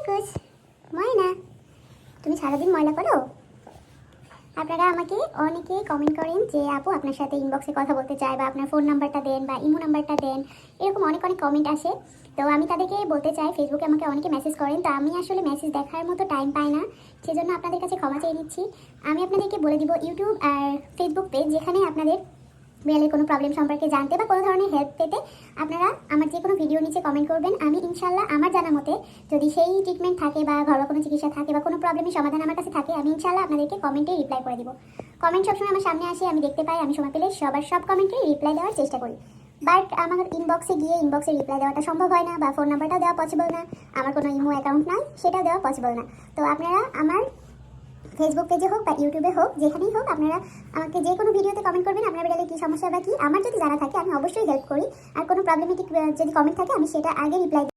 কুছ ময়না, তুমি সারাদিন ময়লা করো? আপনারা আমাকে অনেকে কমেন্ট করেন যে আপু আপনার সাথে ইনবক্সে কথা বলতে চায়, বা আপনার ফোন নাম্বারটা দেন বা ইমো নাম্বারটা দেন, এরকম অনেক অনেক কমেন্ট আসে। তো আমি তাদেরকে বলতে চাই, ফেসবুকে আমাকে অনেকে মেসেজ করেন, তো আমি আসলে মেসেজ দেখার মতো টাইম পাই না, সেজন্য আপনাদের কাছে ক্ষমা চেয়ে নিচ্ছি। আমি আপনাদেরকে বলে দিব, ইউটিউব আর ফেসবুক পেজ, যেখানে আপনাদের বিড়ালের কোনো প্রবলেম সম্পর্কে জানতে বা কোনো ধরনের হেল্প পেতে আপনারা আমার যে কোনো ভিডিও নিচে কমেন্ট করবেন। আমি ইনশাল্লাহ আমার জানা মতে যদি সেই ট্রিটমেন্ট থাকে বা ঘরোয়া কোনো চিকিৎসা থাকে বা কোনো প্রবলেমের সমাধান আমার কাছে থাকে, আমি ইনশাল্লাহ আপনাদেরকে কমেন্টে রিপ্লাই করে দিব। কমেন্ট সবসময় আমার সামনে আসে, আমি দেখতে পাই, আমি সময় পেলে সবার সব কমেন্টে রিপ্লাই দেওয়ার চেষ্টা করি। বাট আমার ইনবক্সে গিয়ে ইনবক্সে রিপ্লাই দেওয়াটা সম্ভব হয় না, বা ফোন নাম্বারটাও দেওয়া পসিবল না, আমার কোনো ইমো অ্যাকাউন্ট নাই, সেটাও দেওয়া পসিবল না। তো আপনারা আমার ফেসবুক পেজে হোক বা ইউটিউবে হোক, যেখানেই হোক, আপনারা আমাকে যে কোনো ভিডিওতে কমেন্ট করবেন। আপনার বিড়ালের কী সমস্যা বা কী আমার যদি জানা থাকে, আমি অবশ্যই হেল্প করি। আর কোনো প্রবলেমেটিক যদি কমেন্ট থাকে, আমি সেটা আগে রিপ্লাই